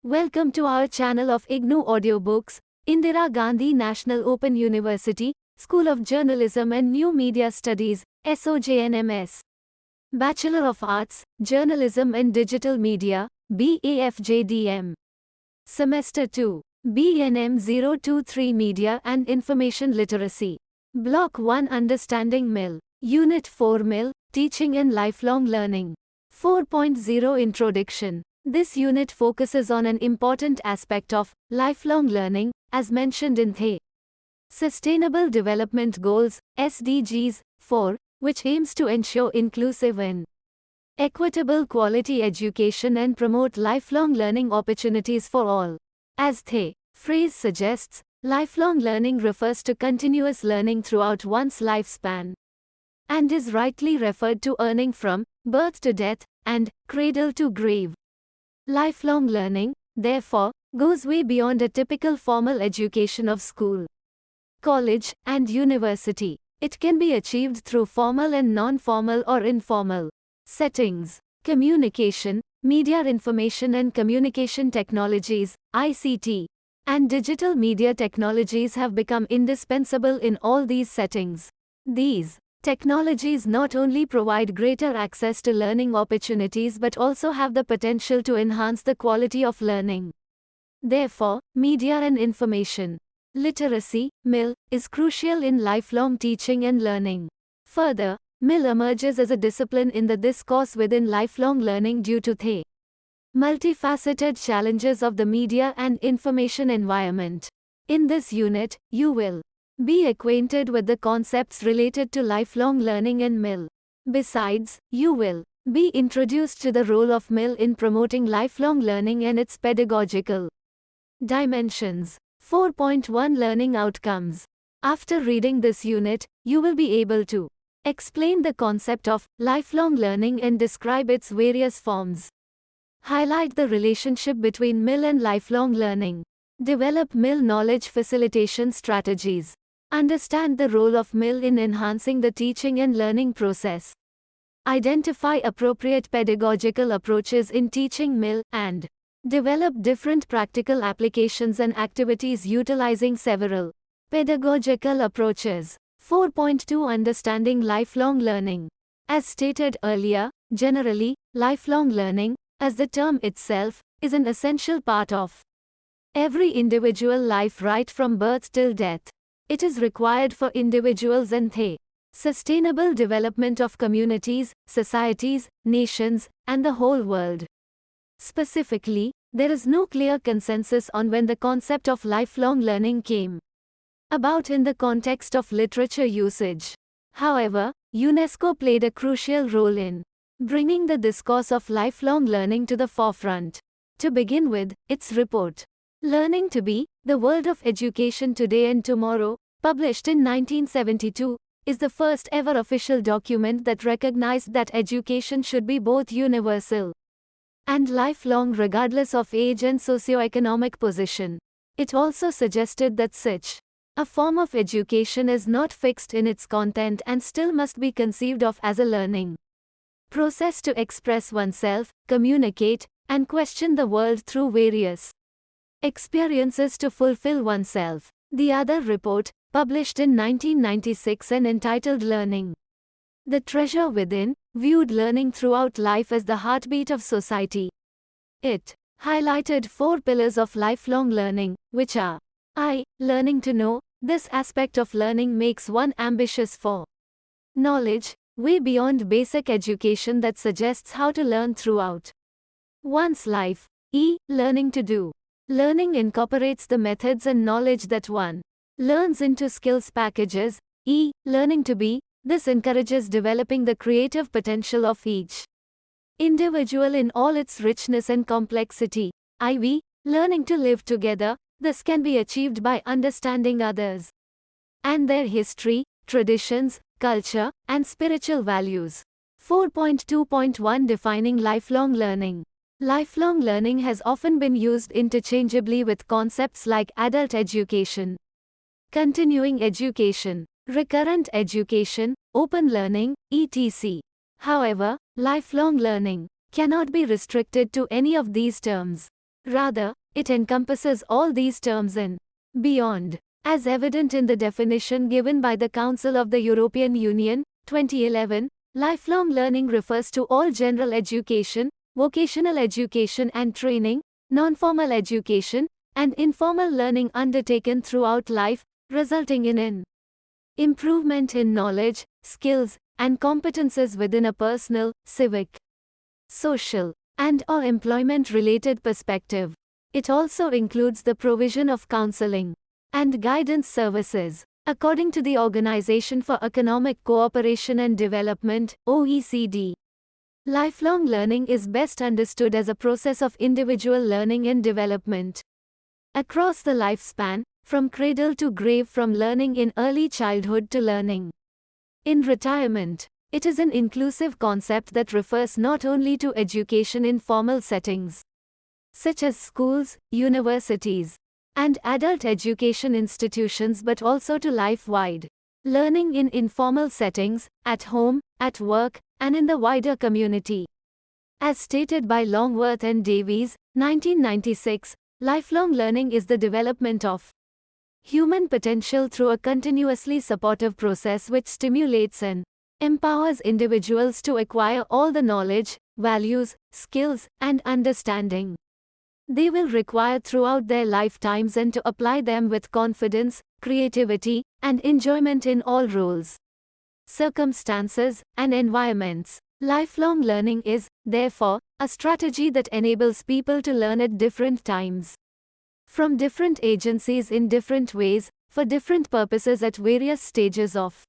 Welcome to our channel of IGNOU Audiobooks, Indira Gandhi National Open University, School of Journalism and New Media Studies, SOJNMS. Bachelor of Arts, Journalism and Digital Media, BAFJDM. Semester 2, BNM 023 Media and Information Literacy. Block 1 Understanding MIL. Unit 4 MIL, Teaching and Lifelong Learning. 4.0 Introduction. This unit focuses on an important aspect of lifelong learning, as mentioned in the Sustainable Development Goals, SDGs, 4, which aims to ensure inclusive and equitable quality education and promote lifelong learning opportunities for all. As the phrase suggests, lifelong learning refers to continuous learning throughout one's lifespan, and is rightly referred to earning from birth to death and cradle to grave. Lifelong learning, therefore, goes way beyond a typical formal education of school, college, and university. It can be achieved through formal and non-formal or informal settings. Communication, media information and communication technologies, ICT, and digital media technologies have become indispensable in all these settings. These technologies not only provide greater access to learning opportunities but also have the potential to enhance the quality of learning. Therefore, media and information literacy, MIL, is crucial in lifelong teaching and learning. Further, MIL emerges as a discipline in the discourse within lifelong learning due to the multifaceted challenges of the media and information environment. In this unit, you will be acquainted with the concepts related to lifelong learning and MIL. Besides, you will be introduced to the role of MIL in promoting lifelong learning and its pedagogical dimensions. 4.1 Learning Outcomes. After reading this unit, you will be able to explain the concept of lifelong learning and describe its various forms. Highlight the relationship between MIL and lifelong learning. Develop MIL knowledge facilitation strategies. Understand the role of MIL in enhancing the teaching and learning process. Identify appropriate pedagogical approaches in teaching MIL, and develop different practical applications and activities utilizing several pedagogical approaches. 4.2 Understanding lifelong learning. As stated earlier, generally, lifelong learning, as the term itself, is an essential part of every individual life right from birth till death. It is required for individuals and the sustainable development of communities, societies, nations, and the whole world. Specifically, there is no clear consensus on when the concept of lifelong learning came about in the context of literature usage. However, UNESCO played a crucial role in bringing the discourse of lifelong learning to the forefront. To begin with, its report, Learning to Be, The World of Education Today and Tomorrow, published in 1972, is the first ever official document that recognized that education should be both universal and lifelong regardless of age and socioeconomic position. It also suggested that such a form of education is not fixed in its content and still must be conceived of as a learning process to express oneself, communicate, and question the world through various experiences to fulfill oneself. The other report, published in 1996 and entitled Learning, The Treasure Within, viewed learning throughout life as the heartbeat of society. It highlighted 4 pillars of lifelong learning, which are I. Learning to know. This aspect of learning makes one ambitious for knowledge, way beyond basic education that suggests how to learn throughout one's life. E. Learning to do. Learning incorporates the methods and knowledge that one learns into skills packages. E. Learning to be. This encourages developing the creative potential of each individual in all its richness and complexity. IV. Learning to live together. This can be achieved by understanding others and their history, traditions, culture, and spiritual values. 4.2.1 Defining lifelong learning. Lifelong learning has often been used interchangeably with concepts like adult education, continuing education, recurrent education, open learning, etc. However, lifelong learning cannot be restricted to any of these terms. Rather, it encompasses all these terms and beyond. As evident in the definition given by the Council of the European Union, 2011, lifelong learning refers to all general education, vocational education and training, non-formal education, and informal learning undertaken throughout life, resulting in an improvement in knowledge, skills, and competences within a personal, civic, social, and/or employment-related perspective. It also includes the provision of counseling and guidance services. According to the Organization for Economic Cooperation and Development, OECD, lifelong learning is best understood as a process of individual learning and development across the lifespan, from cradle to grave, from learning in early childhood to learning in retirement. It is an inclusive concept that refers not only to education in formal settings, such as schools, universities, and adult education institutions, but also to life-wide learning in informal settings, at home, at work, and in the wider community. As stated by Longworth and Davies, 1996, lifelong learning is the development of human potential through a continuously supportive process which stimulates and empowers individuals to acquire all the knowledge, values, skills, and understanding they will require throughout their lifetimes, and to apply them with confidence, creativity, and enjoyment in all roles, circumstances, and environments. Lifelong learning is, therefore, a strategy that enables people to learn at different times, from different agencies in different ways, for different purposes at various stages of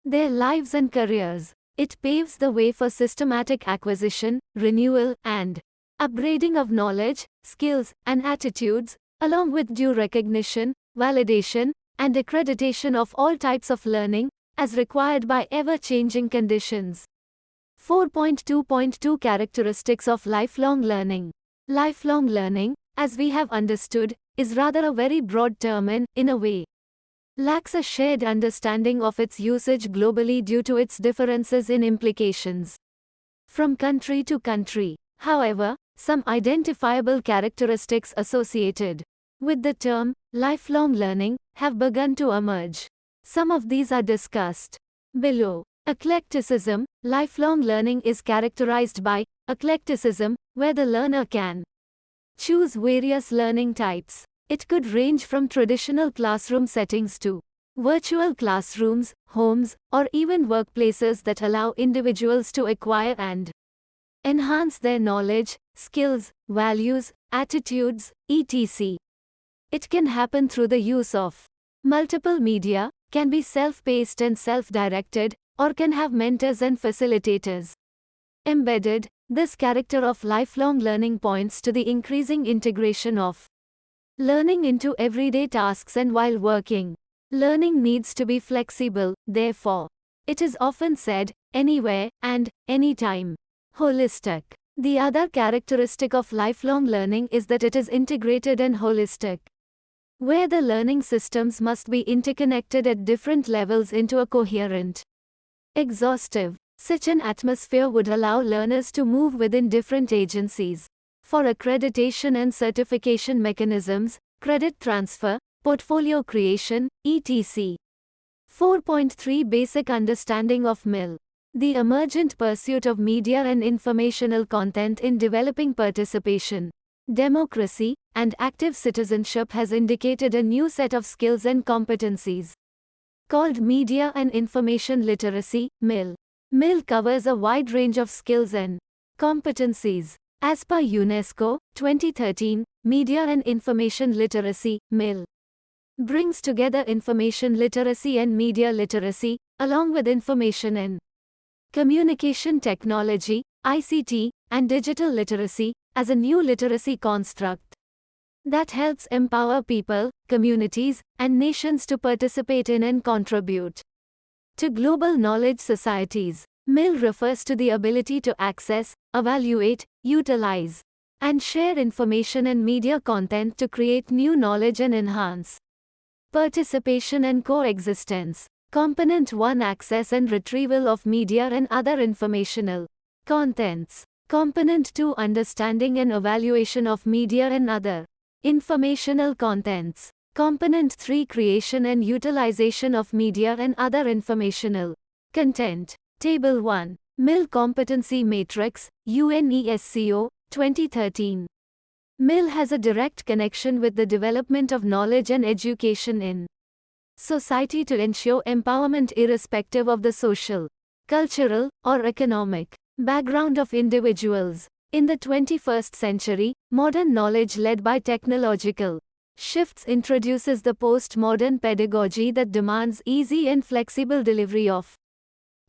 their lives and careers. It paves the way for systematic acquisition, renewal, and upgrading of knowledge, skills, and attitudes, along with due recognition, validation, and accreditation of all types of learning, as required by ever-changing conditions. 4.2.2 Characteristics of lifelong learning. Lifelong learning, as we have understood, is rather a very broad term and, in a way, lacks a shared understanding of its usage globally due to its differences in implications from country to country. However, some identifiable characteristics associated with the term lifelong learning have begun to emerge. Some of these are discussed below. Eclecticism. Lifelong learning is characterized by eclecticism, where the learner can choose various learning types. It could range from traditional classroom settings to virtual classrooms, homes, or even workplaces that allow individuals to acquire and enhance their knowledge, skills, values, attitudes, etc. It can happen through the use of multiple media, can be self-paced and self-directed, or can have mentors and facilitators embedded. This character of lifelong learning points to the increasing integration of learning into everyday tasks, and while working, learning needs to be flexible. Therefore, it is often said, anywhere and anytime. Holistic. The other characteristic of lifelong learning is that it is integrated and holistic, where the learning systems must be interconnected at different levels into a coherent, exhaustive. Such an atmosphere would allow learners to move within different agencies for accreditation and certification mechanisms, credit transfer, portfolio creation, etc. 4.3 Basic understanding of MIL. The emergent pursuit of media and informational content in developing participation, democracy, and active citizenship has indicated a new set of skills and competencies called Media and Information Literacy, MIL. MIL covers a wide range of skills and competencies. As per UNESCO, 2013, Media and Information Literacy, MIL, brings together information literacy and media literacy, along with information and communication technology, ICT, and digital literacy, as a new literacy construct that helps empower people, communities, and nations to participate in and contribute to global knowledge societies. MIL refers to the ability to access, evaluate, utilize, and share information and media content to create new knowledge and enhance participation and coexistence. Component 1 Access and retrieval of media and other informational contents. Component 2, Understanding and Evaluation of Media and Other Informational Contents. Component 3, Creation and Utilization of Media and Other Informational Content. Table 1. MIL Competency Matrix, UNESCO, 2013. MIL has a direct connection with the development of knowledge and education in society to ensure empowerment irrespective of the social, cultural, or economic background of individuals. In the 21st century, modern knowledge led by technological shifts introduces the postmodern pedagogy that demands easy and flexible delivery of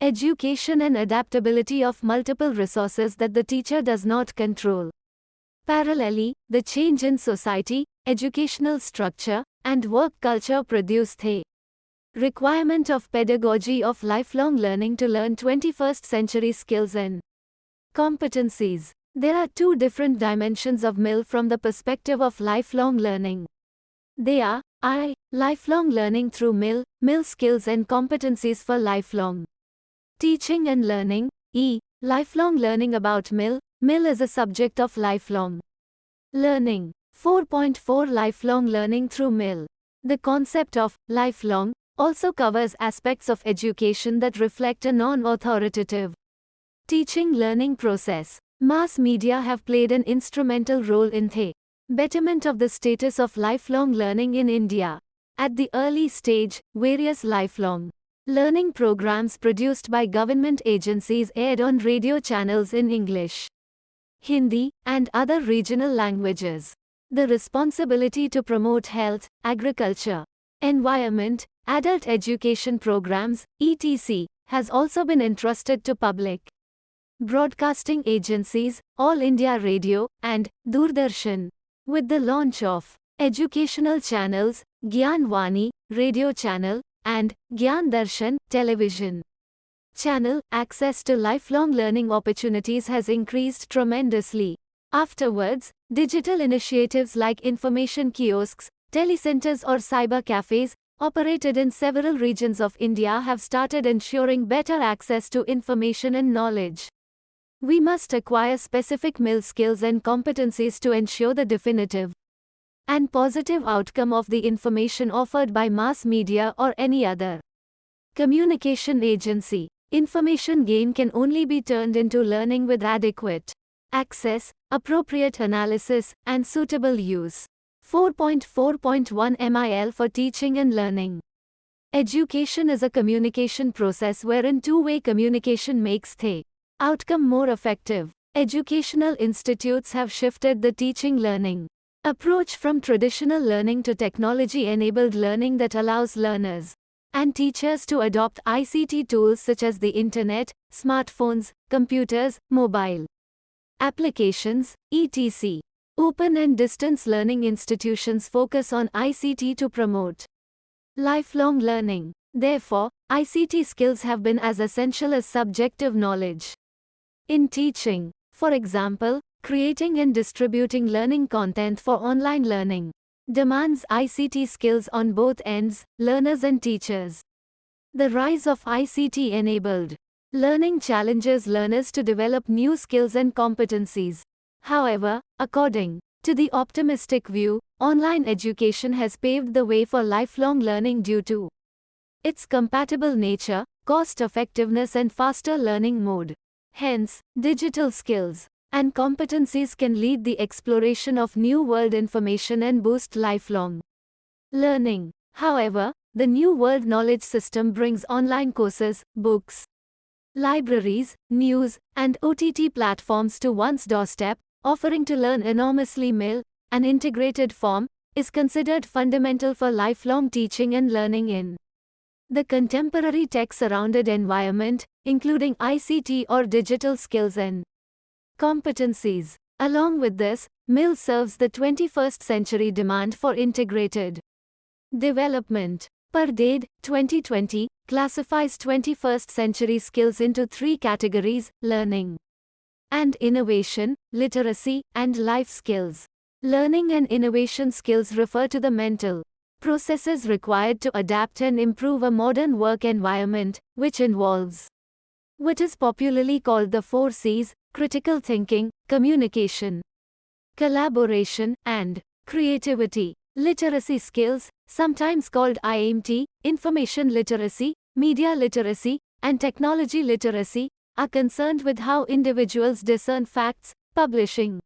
education and adaptability of multiple resources that the teacher does not control. Parallelly, the change in society, educational structure, and work culture produced the requirement of pedagogy of lifelong learning to learn 21st century skills and competencies. There are two different dimensions of MIL from the perspective of lifelong learning. They are I. Lifelong learning through MIL, MIL skills and competencies for lifelong teaching and learning. E. Lifelong learning about MIL, MIL as a subject of lifelong learning. 4.4 Lifelong learning through MIL. The concept of lifelong also covers aspects of education that reflect a non-authoritative teaching learning process. Mass media have played an instrumental role in the betterment of the status of lifelong learning in India. At the early stage, various lifelong learning programs produced by government agencies aired on radio channels in English, Hindi, and other regional languages. The responsibility to promote health, agriculture, environment, adult education programs, etc., has also been entrusted to public broadcasting agencies, All India Radio, and Doordarshan. With the launch of educational channels, Gyan Vani, radio channel, and Gyan Darshan, television channel, access to lifelong learning opportunities has increased tremendously. Afterwards, digital initiatives like information kiosks, telecenters or cyber cafes, operated in several regions of India have started ensuring better access to information and knowledge. We must acquire specific MIL skills and competencies to ensure the definitive and positive outcome of the information offered by mass media or any other communication agency. Information gain can only be turned into learning with adequate access, appropriate analysis, and suitable use. 4.4.1 MIL for teaching and learning. Education is a communication process wherein two-way communication makes the outcome more effective. Educational institutes have shifted the teaching-learning approach from traditional learning to technology-enabled learning that allows learners and teachers to adopt ICT tools such as the internet, smartphones, computers, mobile applications, etc. Open and distance learning institutions focus on ICT to promote lifelong learning. Therefore, ICT skills have been as essential as subjective knowledge. In teaching, for example, creating and distributing learning content for online learning demands ICT skills on both ends, learners and teachers. The rise of ICT-enabled learning challenges learners to develop new skills and competencies. However, according to the optimistic view, online education has paved the way for lifelong learning due to its compatible nature, cost-effectiveness and faster learning mode. Hence, digital skills and competencies can lead the exploration of new world information and boost lifelong learning. However, the New World Knowledge System brings online courses, books, libraries, news, and OTT platforms to one's doorstep, offering to learn enormously. MIL, an integrated form, is considered fundamental for lifelong teaching and learning in the contemporary tech-surrounded environment, including ICT or digital skills and competencies. Along with this, MIL serves the 21st century demand for integrated development. Pardade, 2020, classifies 21st century skills into three categories: learning and innovation, literacy, and life skills. Learning and innovation skills refer to the mental processes required to adapt and improve a modern work environment, which involves what is popularly called the 4 Cs: critical thinking, communication, collaboration, and creativity. Literacy skills, sometimes called IMT, information literacy, media literacy, and technology literacy, are concerned with how individuals discern facts, publishing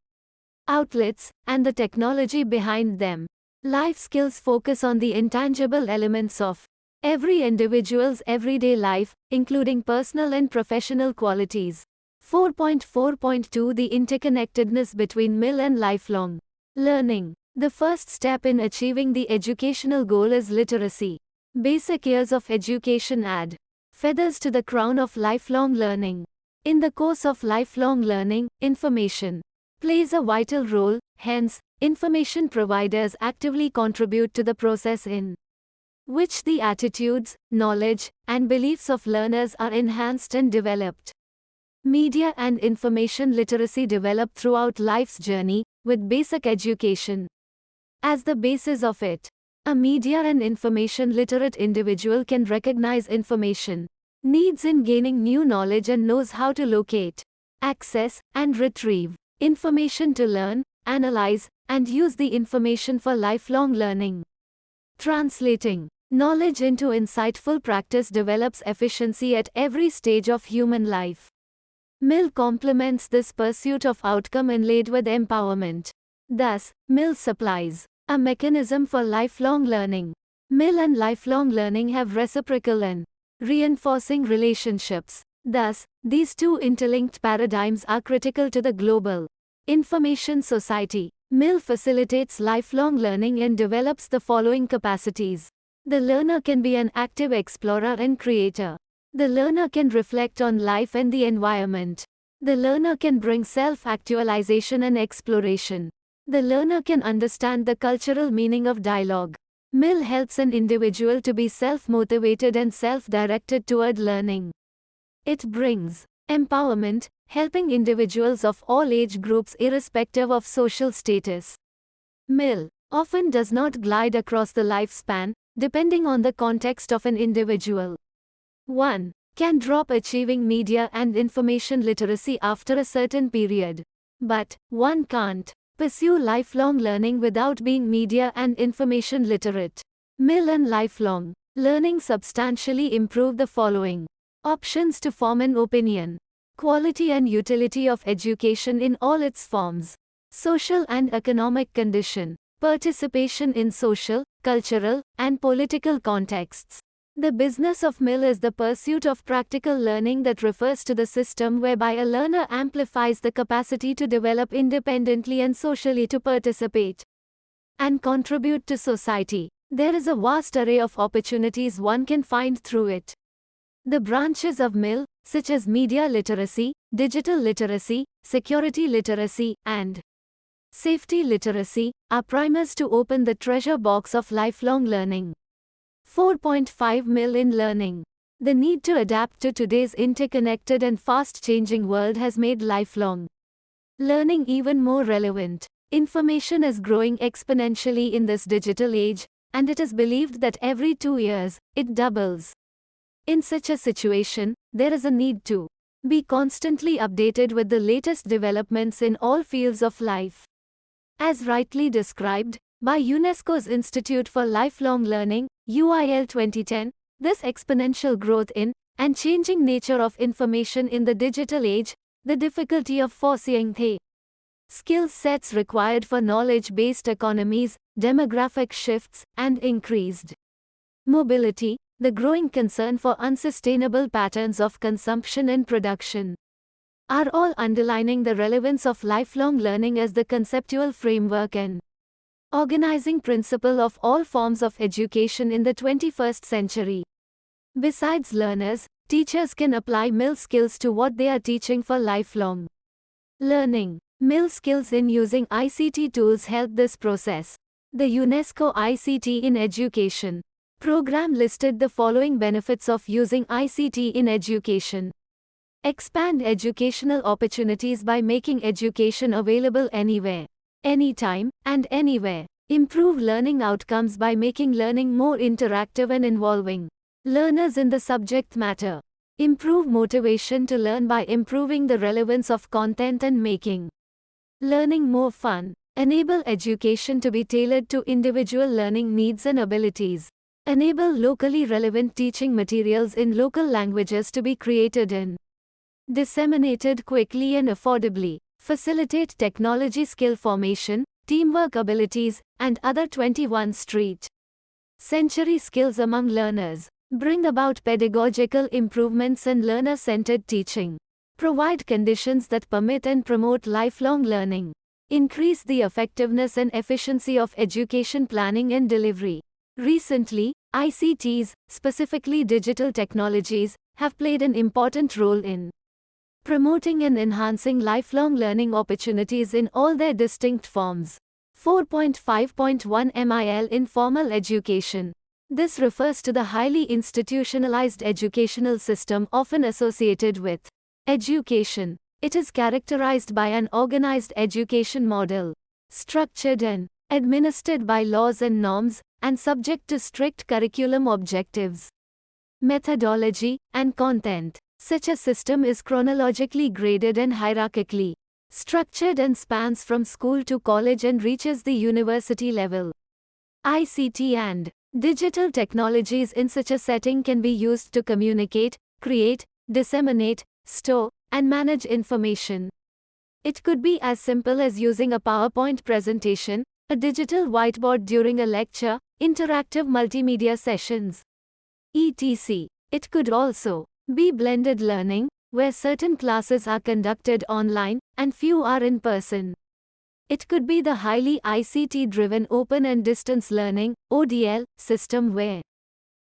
outlets, and the technology behind them. Life skills focus on the intangible elements of every individual's everyday life, including personal and professional qualities. 4.4.2 The interconnectedness between MIL and lifelong learning. The first step in achieving the educational goal is literacy. Basic years of education add feathers to the crown of lifelong learning. In the course of lifelong learning, information plays a vital role, hence, information providers actively contribute to the process in which the attitudes, knowledge, and beliefs of learners are enhanced and developed. Media and information literacy develop throughout life's journey, with basic education as the basis of it. A media and information literate individual can recognize information needs in gaining new knowledge and knows how to locate, access, and retrieve information to learn, analyze, and use the information for lifelong learning. Translating knowledge into insightful practice develops efficiency at every stage of human life. MIL complements this pursuit of outcome inlaid with empowerment. Thus, MIL supplies a mechanism for lifelong learning. MIL and lifelong learning have reciprocal and reinforcing relationships. Thus, these two interlinked paradigms are critical to the global information society. MIL facilitates lifelong learning and develops the following capacities. The learner can be an active explorer and creator. The learner can reflect on life and the environment. The learner can bring self-actualization and exploration. The learner can understand the cultural meaning of dialogue. MIL helps an individual to be self-motivated and self-directed toward learning. It brings empowerment, helping individuals of all age groups irrespective of social status. MIL often does not glide across the lifespan, depending on the context of an individual. 1. Can drop achieving media and information literacy after a certain period. But, one can't pursue lifelong learning without being media and information literate. MIL and lifelong learning substantially improve the following options to form an opinion: quality and utility of education in all its forms, social and economic condition, participation in social, cultural, and political contexts. The business of MIL is the pursuit of practical learning that refers to the system whereby a learner amplifies the capacity to develop independently and socially to participate and contribute to society. There is a vast array of opportunities one can find through it. The branches of MIL, such as media literacy, digital literacy, security literacy, and safety literacy, are primers to open the treasure box of lifelong learning. 4.5 MIL in learning. The need to adapt to today's interconnected and fast-changing world has made lifelong learning even more relevant. Information is growing exponentially in this digital age, and it is believed that every 2 years, it doubles. In such a situation, there is a need to be constantly updated with the latest developments in all fields of life. As rightly described by UNESCO's Institute for Lifelong Learning, UIL 2010, this exponential growth in and changing nature of information in the digital age, the difficulty of foreseeing the skill sets required for knowledge-based economies, demographic shifts, and increased mobility, the growing concern for unsustainable patterns of consumption and production, are all underlining the relevance of lifelong learning as the conceptual framework and organizing principle of all forms of education in the 21st century. Besides learners, teachers can apply MIL skills to what they are teaching for lifelong learning. MIL skills in using ICT tools help this process. The UNESCO ICT in Education program listed the following benefits of using ICT in education. Expand educational opportunities by making education available anywhere, anytime, and anywhere. Improve learning outcomes by making learning more interactive and involving learners in the subject matter. Improve motivation to learn by improving the relevance of content and making learning more fun. Enable education to be tailored to individual learning needs and abilities. Enable locally relevant teaching materials in local languages to be created and disseminated quickly and affordably. Facilitate technology skill formation, teamwork abilities, and other 21st century skills among learners. Bring about pedagogical improvements and learner-centered teaching. Provide conditions that permit and promote lifelong learning. Increase the effectiveness and efficiency of education planning and delivery. Recently, ICTs, specifically digital technologies, have played an important role in promoting and enhancing lifelong learning opportunities in all their distinct forms. 4.5.1 MIL Informal education. This refers to the highly institutionalized educational system often associated with education. It is characterized by an organized education model, structured and administered by laws and norms, and subject to strict curriculum objectives, methodology, and content. Such a system is chronologically graded and hierarchically structured and spans from school to college and reaches the university level. ICT and digital technologies in such a setting can be used to communicate, create, disseminate, store, and manage information. It could be as simple as using a PowerPoint presentation, a digital whiteboard during a lecture, interactive multimedia sessions, etc. It could also be blended learning, where certain classes are conducted online and few are in person. It could be the highly ICT-driven open and distance learning (ODL) system where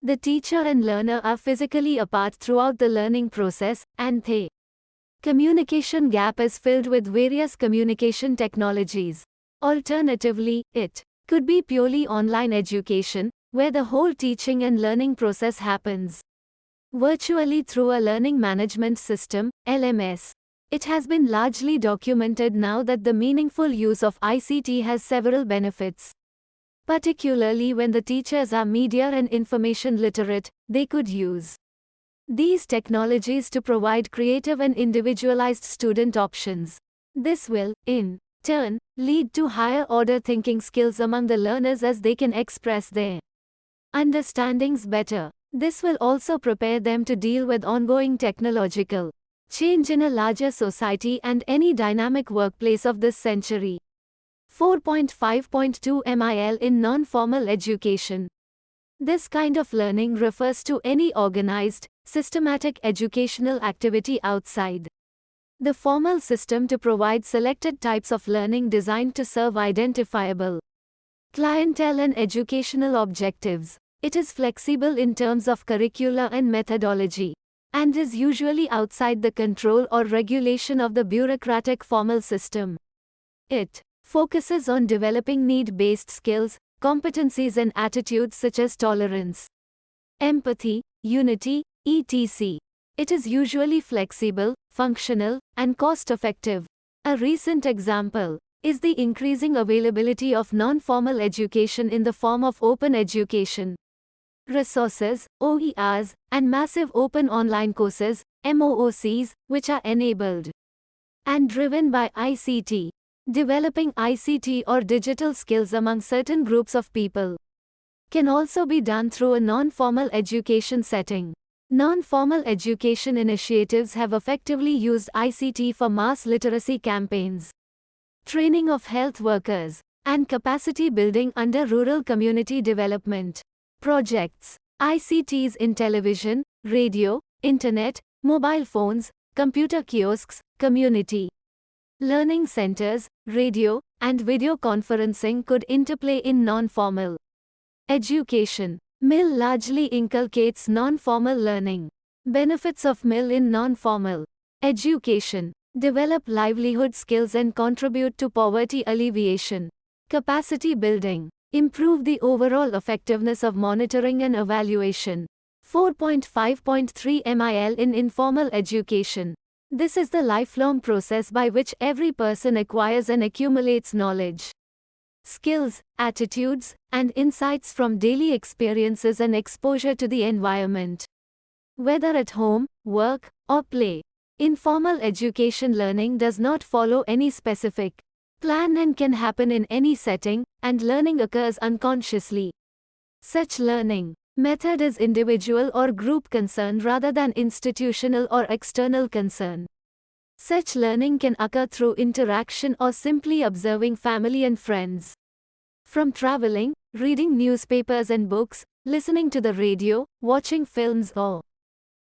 the teacher and learner are physically apart throughout the learning process, and the communication gap is filled with various communication technologies. Alternatively, it could be purely online education, where the whole teaching and learning process happens virtually through a learning management system, LMS. It has been largely documented now that the meaningful use of ICT has several benefits. Particularly when the teachers are media and information literate, they could use these technologies to provide creative and individualized student options. This will, in turn, lead to higher order thinking skills among the learners as they can express their understandings better. This will also prepare them to deal with ongoing technological change in a larger society and any dynamic workplace of this century. 4.5.2 MIL in non-formal education. This kind of learning refers to any organized, systematic educational activity outside the formal system to provide selected types of learning designed to serve identifiable clientele and educational objectives. It is flexible in terms of curricula and methodology, and is usually outside the control or regulation of the bureaucratic formal system. It focuses on developing need-based skills, competencies and attitudes such as tolerance, empathy, unity, etc. It is usually flexible, functional, and cost-effective. A recent example is the increasing availability of non-formal education in the form of open education resources, OERs, and massive open online courses, MOOCs, which are enabled and driven by ICT. Developing ICT or digital skills among certain groups of people can also be done through a non-formal education setting. Non-formal education initiatives have effectively used ICT for mass literacy campaigns, training of health workers, and capacity building under rural community development projects. ICTs in television, radio, internet, mobile phones, computer kiosks, community learning centers, radio, and video conferencing could interplay in non-formal education. MIL largely inculcates non-formal learning. Benefits of MIL in non-formal education: develop livelihood skills and contribute to poverty alleviation. Capacity building: improve the overall effectiveness of monitoring and evaluation. 4.5.3 MIL in informal education. This is the lifelong process by which every person acquires and accumulates knowledge, skills, attitudes, and insights from daily experiences and exposure to the environment. Whether at home, work, or play. Informal education learning does not follow any specific plan and can happen in any setting, and learning occurs unconsciously. Such learning method is individual or group concern rather than institutional or external concern. Such learning can occur through interaction or simply observing family and friends. From traveling, reading newspapers and books, listening to the radio, watching films or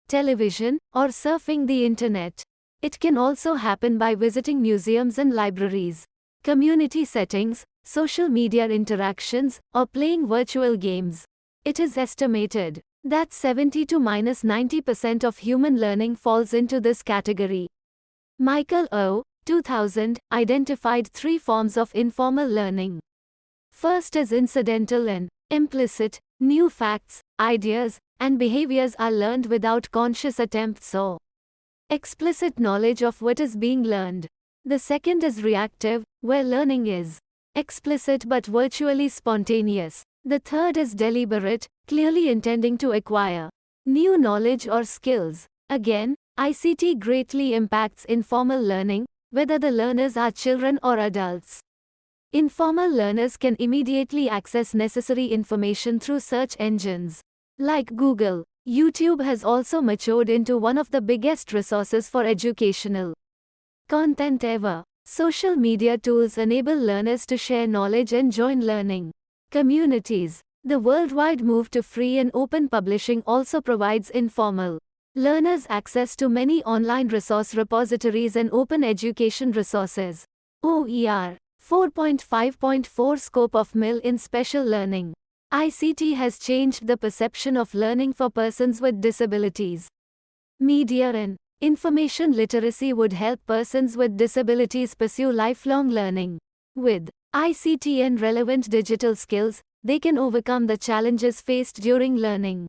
television, or surfing the internet. It can also happen by visiting museums and libraries, community settings, social media interactions, or playing virtual games. It is estimated that 70 to -90% of human learning falls into this category. Michael O., 2000, identified 3 forms of informal learning. First is incidental and implicit. New facts, ideas, and behaviors are learned without conscious attempts or explicit knowledge of what is being learned. The second is reactive, where learning is explicit but virtually spontaneous. The third is deliberate, clearly intending to acquire new knowledge or skills. Again, ICT greatly impacts informal learning, whether the learners are children or adults. Informal learners can immediately access necessary information through search engines like Google. YouTube has also matured into one of the biggest resources for educational content ever. Social media tools enable learners to share knowledge and join learning communities. The worldwide move to free and open publishing also provides informal learners access to many online resource repositories and open education resources. OER 4.5.4 Scope of MIL in Special Learning. ICT has changed the perception of learning for persons with disabilities. Media and information literacy would help persons with disabilities pursue lifelong learning. With ICT and relevant digital skills, they can overcome the challenges faced during learning.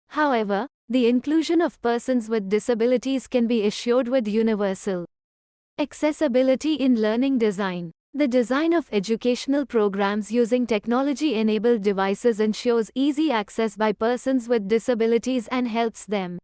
However, the inclusion of persons with disabilities can be assured with universal accessibility in learning design. The design of educational programs using technology-enabled devices ensures easy access by persons with disabilities and helps them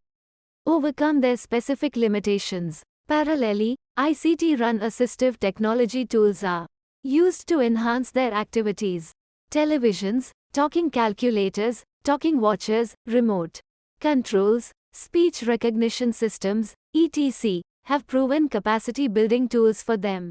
overcome their specific limitations. Parallelly, ICT-run assistive technology tools are used to enhance their activities. Televisions, talking calculators, talking watches, remote controls, speech recognition systems, etc., have proven capacity-building tools for them.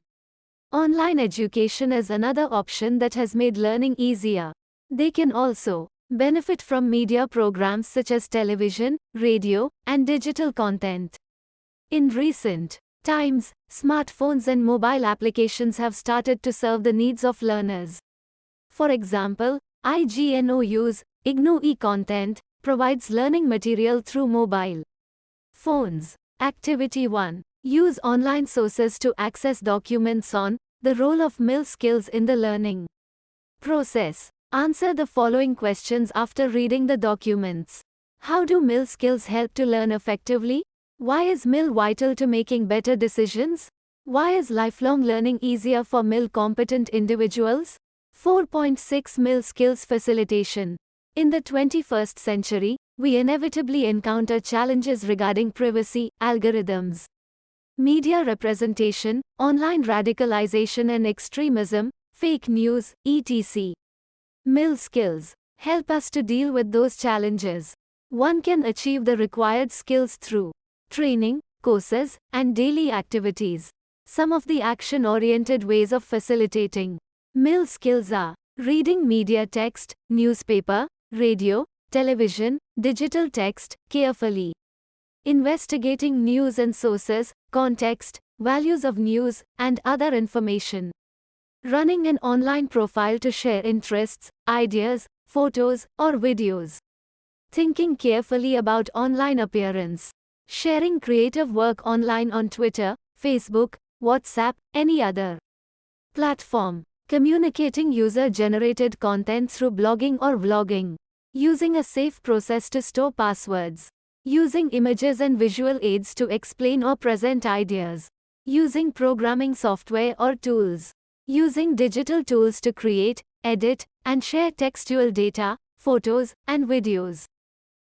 Online education is another option that has made learning easier. They can also benefit from media programs such as television, radio, and digital content. In recent times, smartphones and mobile applications have started to serve the needs of learners. For example, IGNOU's IGNOU e-content provides learning material through mobile phones. Activity 1. Use online sources to access documents on the role of MIL skills in the learning process. Answer the following questions after reading the documents. How do MIL skills help to learn effectively? Why is MIL vital to making better decisions? Why is lifelong learning easier for MIL competent individuals? 4.6 MIL skills facilitation. In the 21st century, we inevitably encounter challenges regarding privacy, algorithms, media representation, online radicalization and extremism, fake news, etc. MIL skills help us to deal with those challenges. One can achieve the required skills through training, courses, and daily activities. Some of the action-oriented ways of facilitating MIL skills are reading media text, newspaper, radio, television, digital text, carefully. Investigating news and sources, context, values of news, and other information. Running an online profile to share interests, ideas, photos, or videos. Thinking carefully about online appearance. Sharing creative work online on Twitter, Facebook, WhatsApp, any other platform. Communicating user-generated content through blogging or vlogging. Using a safe process to store passwords. Using images and visual aids to explain or present ideas. Using programming software or tools. Using digital tools to create, edit, and share textual data, photos, and videos.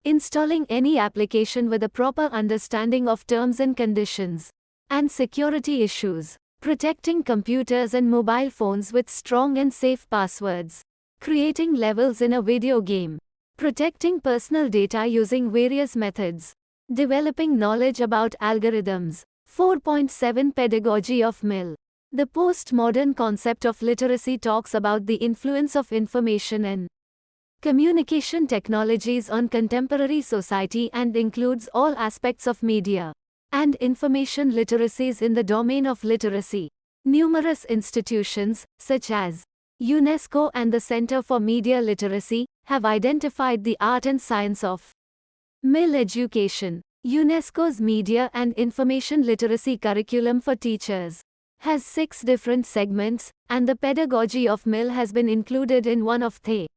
installing any application with a proper understanding of terms and conditions, and security issues, protecting computers and mobile phones with strong and safe passwords, creating levels in a video game, protecting personal data using various methods, developing knowledge about algorithms. 4.7 Pedagogy of MIL. The postmodern concept of literacy talks about the influence of information and communication technologies on contemporary society and includes all aspects of media and information literacies in the domain of literacy. Numerous institutions, such as UNESCO and the Center for Media Literacy, have identified the art and science of MIL education. UNESCO's Media and Information Literacy Curriculum for Teachers has 6 different segments, and the pedagogy of MIL has been included in one of the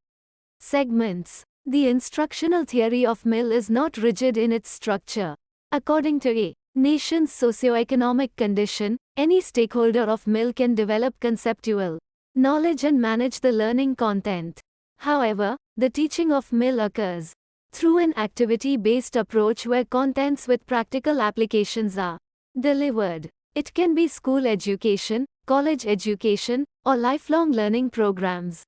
segments. The instructional theory of MIL is not rigid in its structure. According to a nation's socioeconomic condition, any stakeholder of MIL can develop conceptual knowledge and manage the learning content. However, the teaching of MIL occurs through an activity-based approach where contents with practical applications are delivered. It can be school education, college education, or lifelong learning programs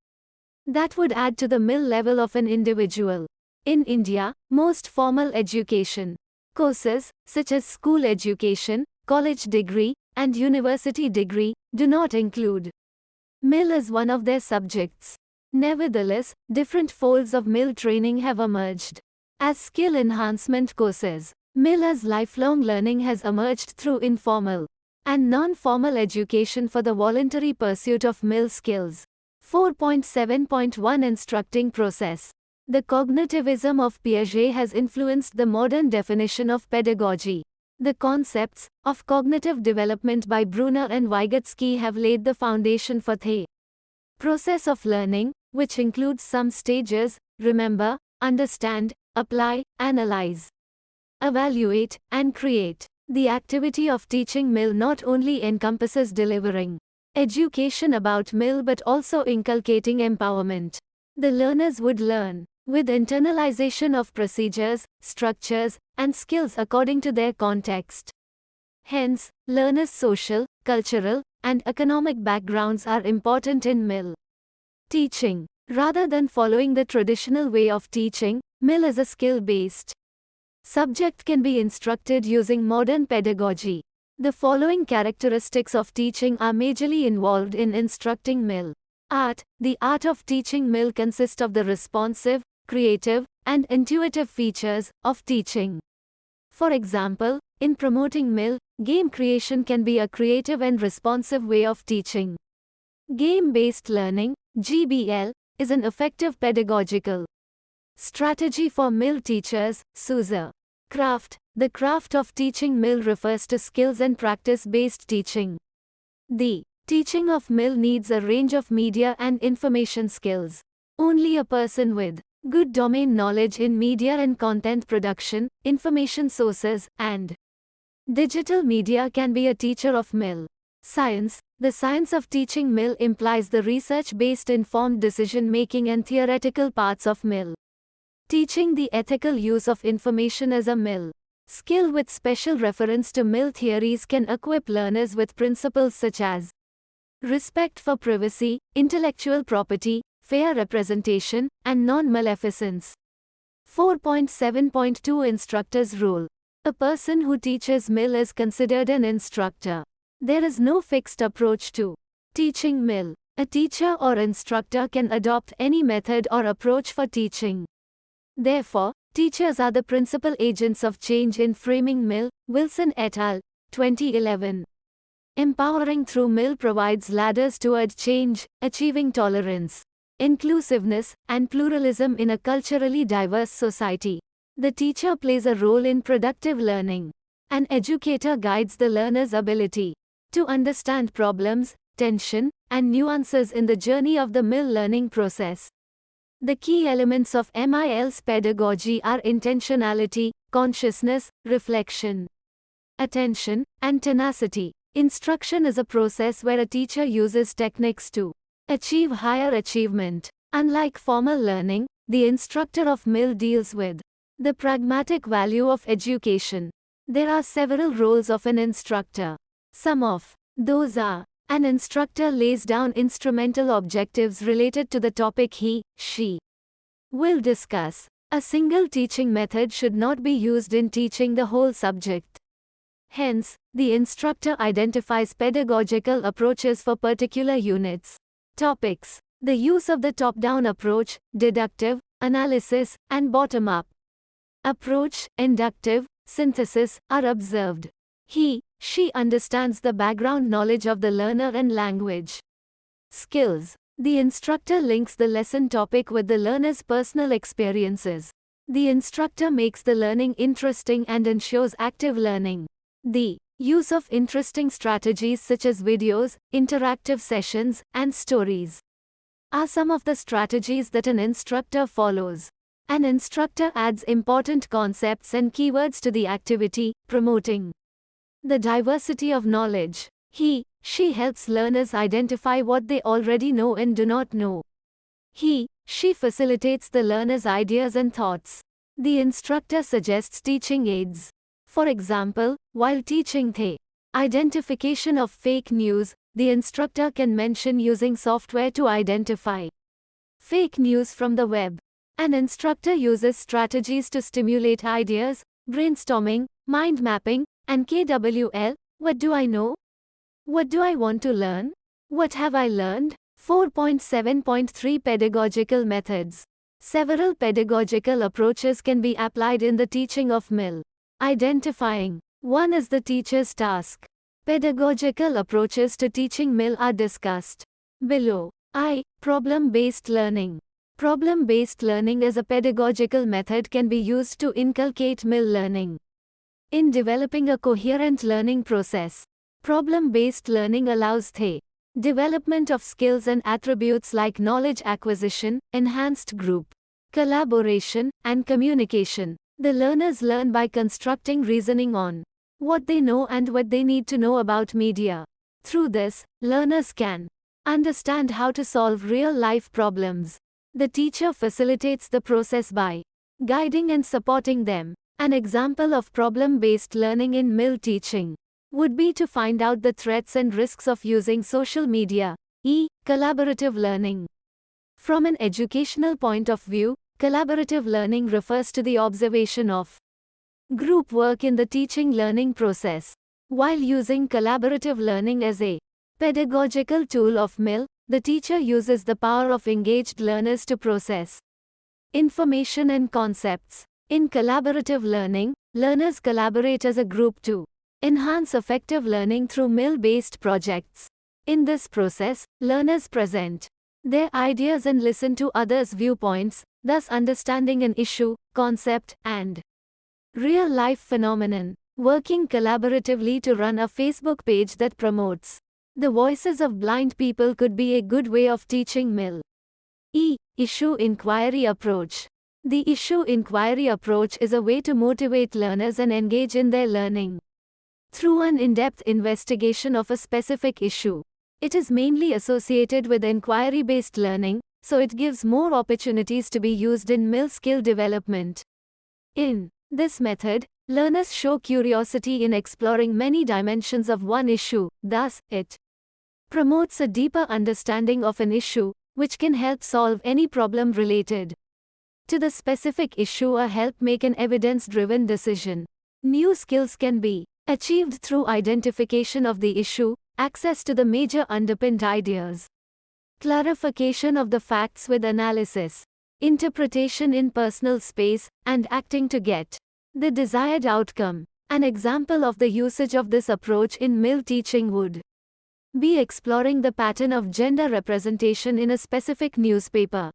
that would add to the MIL level of an individual. In India, most formal education courses, such as school education, college degree, and university degree, do not include MIL as one of their subjects. Nevertheless, different folds of MIL training have emerged as skill enhancement courses. MIL as lifelong learning has emerged through informal and non-formal education for the voluntary pursuit of MIL skills. 4.7.1 Instructing process. The cognitivism of Piaget has influenced the modern definition of pedagogy. The concepts of cognitive development by Brunner and Vygotsky have laid the foundation for the process of learning, which includes some stages: remember, understand, apply, analyze, evaluate, and create. The activity of teaching MIL not only encompasses delivering education about MIL but also inculcating empowerment. The learners would learn with internalization of procedures, structures, and skills according to their context. Hence, learners' social, cultural, and economic backgrounds are important in MIL teaching. Rather than following the traditional way of teaching, MIL is a skill-based subject can be instructed using modern pedagogy. The following characteristics of teaching are majorly involved in instructing MIL. Art. The art of teaching MIL consists of the responsive, creative, and intuitive features of teaching. For example, in promoting MIL, game creation can be a creative and responsive way of teaching. Game-based learning, GBL, is an effective pedagogical strategy for MIL teachers. Souza. Craft. The craft of teaching MIL refers to skills and practice-based teaching. The teaching of MIL needs a range of media and information skills. Only a person with good domain knowledge in media and content production, information sources, and digital media can be a teacher of MIL. Science. The science of teaching MIL implies the research-based informed decision-making and theoretical parts of MIL. Teaching the ethical use of information as a MIL skill with special reference to MIL theories can equip learners with principles such as respect for privacy, intellectual property, fair representation, and non-maleficence. 4.7.2 Instructor's role. A person who teaches MIL is considered an instructor. There is no fixed approach to teaching MIL. A teacher or instructor can adopt any method or approach for teaching. Therefore, teachers are the principal agents of change in framing MIL. Wilson et al., 2011. Empowering through MIL provides ladders toward change, achieving tolerance, inclusiveness, and pluralism in a culturally diverse society. The teacher plays a role in productive learning. An educator guides the learner's ability to understand problems, tension, and nuances in the journey of the MIL learning process. The key elements of MIL's pedagogy are intentionality, consciousness, reflection, attention, and tenacity. Instruction is a process where a teacher uses techniques to achieve higher achievement. Unlike formal learning, the instructor of MIL deals with The pragmatic value of education. There are several roles of an instructor. Some of those are: an instructor lays down instrumental objectives related to the topic she will discuss. A single teaching method should not be used in teaching the whole subject. Hence, the instructor identifies pedagogical approaches for particular units. Topics: the use of the top-down approach, deductive, analysis, and bottom-up approach, inductive, synthesis, are observed. She understands the background knowledge of the learner and language skills. The instructor links the lesson topic with the learner's personal experiences. The instructor makes the learning interesting and ensures active learning. The use of interesting strategies such as videos, interactive sessions, and stories are some of the strategies that an instructor follows. An instructor adds important concepts and keywords to the activity, promoting the diversity of knowledge. She helps learners identify what they already know and do not know. She facilitates the learner's ideas and thoughts. The instructor suggests teaching aids. For example, while teaching the identification of fake news, the instructor can mention using software to identify fake news from the web. An instructor uses strategies to stimulate ideas, brainstorming, mind mapping, and KWL. What do I know? What do I want to learn? What have I learned? 4.7.3 Pedagogical methods. Several pedagogical approaches can be applied in the teaching of MIL. Identifying. One is the teacher's task. Pedagogical approaches to teaching MIL are discussed below. Problem-based learning. Problem-based learning as a pedagogical method can be used to inculcate MIL learning. In developing a coherent learning process, problem-based learning allows the development of skills and attributes like knowledge acquisition, enhanced group collaboration, and communication. The learners learn by constructing reasoning on what they know and what they need to know about media. Through this, learners can understand how to solve real-life problems. The teacher facilitates the process by guiding and supporting them. An example of problem-based learning in MIL teaching would be to find out the threats and risks of using social media. Collaborative learning. From an educational point of view, collaborative learning refers to the observation of group work in the teaching learning process. While using collaborative learning as a pedagogical tool of MIL, the teacher uses the power of engaged learners to process information and concepts. In collaborative learning, learners collaborate as a group to enhance effective learning through MIL-based projects. In this process, learners present their ideas and listen to others' viewpoints, thus understanding an issue, concept, and real-life phenomenon. Working collaboratively to run a Facebook page that promotes the voices of blind people could be a good way of teaching MIL. Issue inquiry approach. The issue inquiry approach is a way to motivate learners and engage in their learning through an in-depth investigation of a specific issue. It is mainly associated with inquiry-based learning, so it gives more opportunities to be used in MIL skill development. In this method, learners show curiosity in exploring many dimensions of one issue, thus, it promotes a deeper understanding of an issue, which can help solve any problem related to the specific issue or help make an evidence-driven decision. New skills can be achieved through identification of the issue, access to the major underpinned ideas, clarification of the facts with analysis, interpretation in personal space, and acting to get the desired outcome. An example of the usage of this approach in MIL teaching would be exploring the pattern of gender representation in a specific newspaper.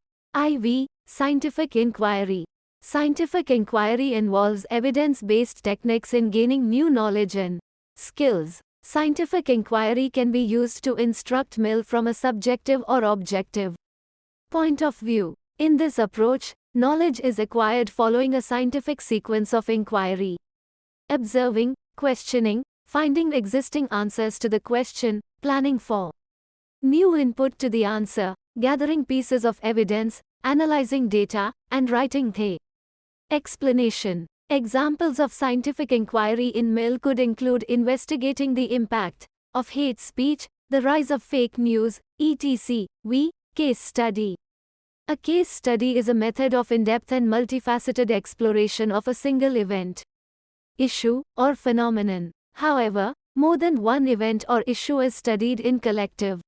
Scientific inquiry. Scientific inquiry involves evidence-based techniques in gaining new knowledge and skills. Scientific inquiry can be used to instruct MIL from a subjective or objective point of view. In this approach, knowledge is acquired following a scientific sequence of inquiry. Observing, questioning, finding existing answers to the question, planning for new input to the answer, gathering pieces of evidence, analyzing data, and writing the Explanation. Examples of scientific inquiry in MIL could include investigating the impact of hate speech, the rise of fake news, etc. Case study. A case study is a method of in-depth and multifaceted exploration of a single event, issue, or phenomenon. However, more than one event or issue is studied in collective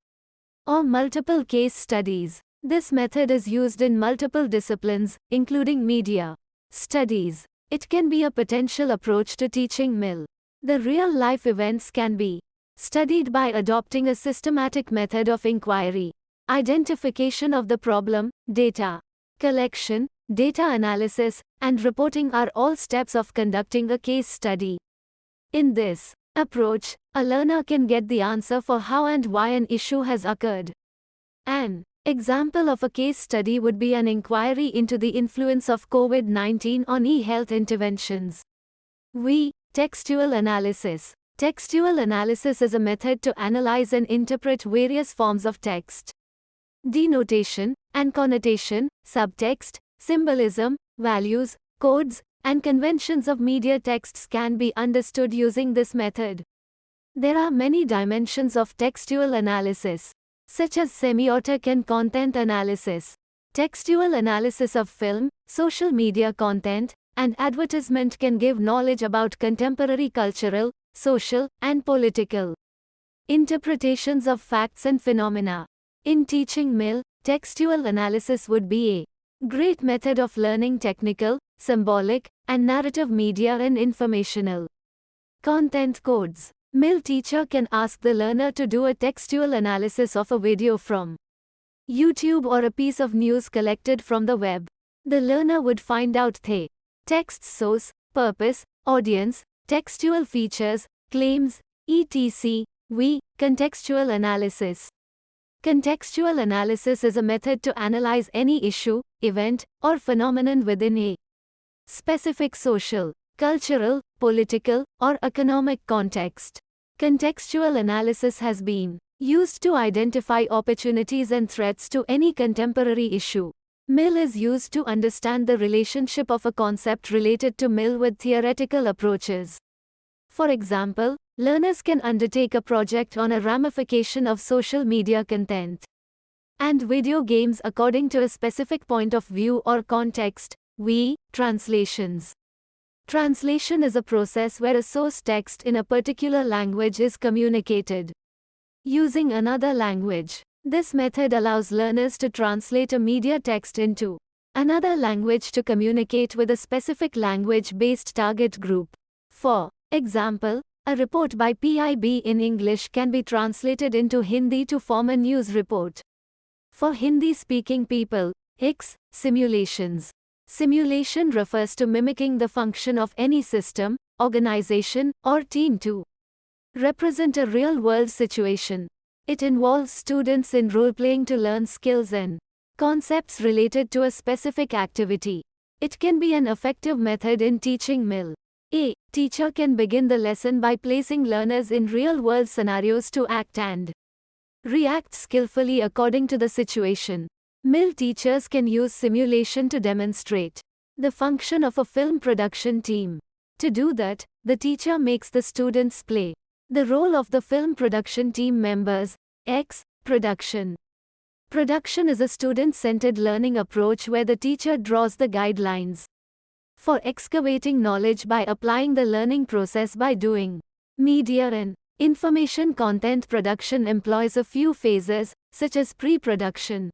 or multiple case studies. This method is used in multiple disciplines, including media studies. It can be a potential approach to teaching MIL. The real-life events can be studied by adopting a systematic method of inquiry. Identification of the problem, data collection, data analysis, and reporting are all steps of conducting a case study. In this approach, a learner can get the answer for how and why an issue has occurred. An example of a case study would be an inquiry into the influence of COVID-19 on e-health interventions. Textual analysis. Textual analysis is a method to analyze and interpret various forms of text. Denotation and connotation, subtext, symbolism, values, codes, and conventions of media texts can be understood using this method. There are many dimensions of textual analysis, such as semiotic and content analysis. Textual analysis of film, social media content, and advertisement can give knowledge about contemporary cultural, social, and political interpretations of facts and phenomena. In teaching MIL, textual analysis would be a great method of learning technical, symbolic, and narrative media and informational content codes. MIL teacher can ask the learner to do a textual analysis of a video from YouTube or a piece of news collected from the web. The learner would find out the text source, purpose, audience, textual features, claims, etc. Contextual analysis. Contextual analysis is a method to analyze any issue, event, or phenomenon within a specific social, cultural, political, or economic context. Contextual analysis has been used to identify opportunities and threats to any contemporary issue. MIL is used to understand the relationship of a concept related to MIL with theoretical approaches. For example, learners can undertake a project on a ramification of social media content and video games according to a specific point of view or context. Translations. Translation is a process where a source text in a particular language is communicated using another language. This method allows learners to translate a media text into another language to communicate with a specific language-based target group. For example, a report by PIB in English can be translated into Hindi to form a news report. For Hindi-speaking people, simulations. Simulation refers to mimicking the function of any system, organization, or team to represent a real-world situation. It involves students in role-playing to learn skills and concepts related to a specific activity. It can be an effective method in teaching MIL. A teacher can begin the lesson by placing learners in real-world scenarios to act and react skillfully according to the situation. MIL teachers can use simulation to demonstrate the function of a film production team. To do that, the teacher makes the students play the role of the film production team members. Production. Production is a student-centered learning approach where the teacher draws the guidelines for excavating knowledge by applying the learning process by doing. Media and information content production employs a few phases, such as pre-production,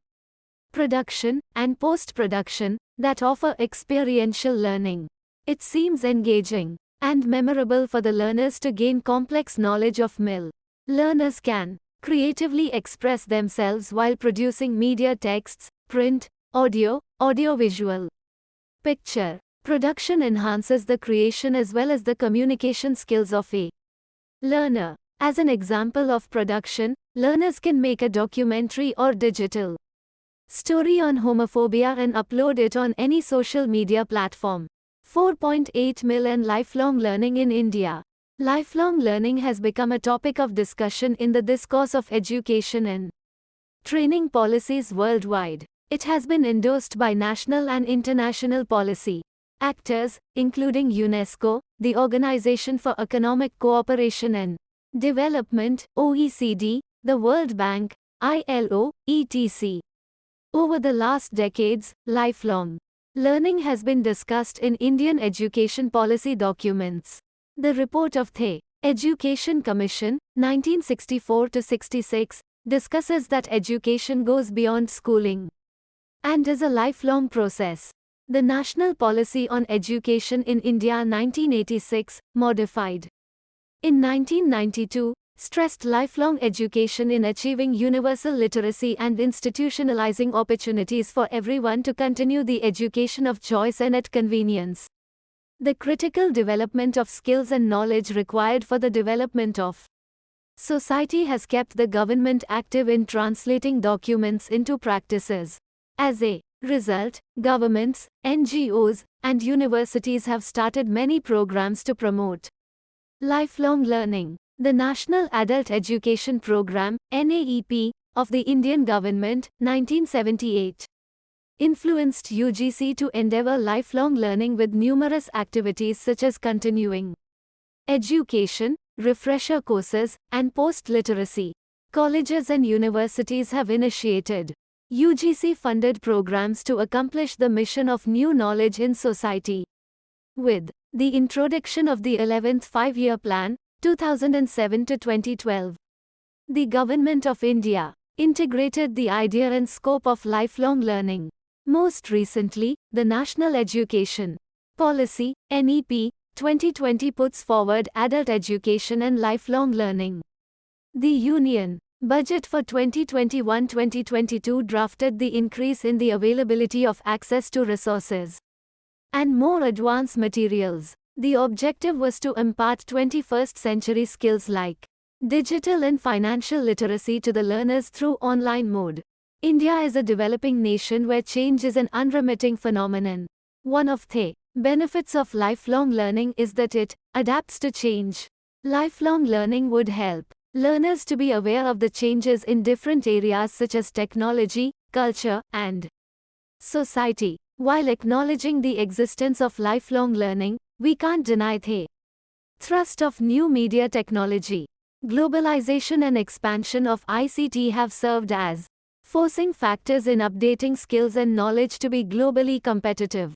production, and post-production, that offer experiential learning. It seems engaging and memorable for the learners to gain complex knowledge of MIL. Learners can creatively express themselves while producing media texts, print, audio, audiovisual, picture. Production enhances the creation as well as the communication skills of a learner. As an example of production, learners can make a documentary or digital story on homophobia and upload it on any social media platform. 4.8 million lifelong learning in India. Lifelong learning has become a topic of discussion in the discourse of education and training policies worldwide. It has been endorsed by national and international policy Actors, including UNESCO, the Organization for Economic Cooperation and Development, OECD, the World Bank, ILO, etc. Over the last decades, lifelong learning has been discussed in Indian education policy documents. The report of the Education Commission, 1964-66, discusses that education goes beyond schooling and is a lifelong process. The National Policy on Education in India 1986, modified in 1992, stressed lifelong education in achieving universal literacy and institutionalizing opportunities for everyone to continue the education of choice and at convenience. The critical development of skills and knowledge required for the development of society has kept the government active in translating documents into practices. As a result, governments, NGOs, and universities have started many programs to promote lifelong learning. The National Adult Education Program, NAEP, of the Indian government, 1978, influenced UGC to endeavor lifelong learning with numerous activities such as continuing education, refresher courses, and post-literacy. Colleges and universities have initiated UGC-funded programs to accomplish the mission of new knowledge in society. With the introduction of the 11th Five-Year Plan, 2007 to 2012, the Government of India integrated the idea and scope of lifelong learning. Most recently, the National Education Policy, NEP, 2020 puts forward adult education and lifelong learning. The Union Budget for 2021-2022 drafted the increase in the availability of access to resources and more advanced materials. The objective was to impart 21st century skills like digital and financial literacy to the learners through online mode. India is a developing nation where change is an unremitting phenomenon. One of the benefits of lifelong learning is that it adapts to change. Lifelong learning would help learners to be aware of the changes in different areas such as technology, culture, and society. While acknowledging the existence of lifelong learning, we can't deny the thrust of new media technology. Globalization and expansion of ICT have served as forcing factors in updating skills and knowledge to be globally competitive.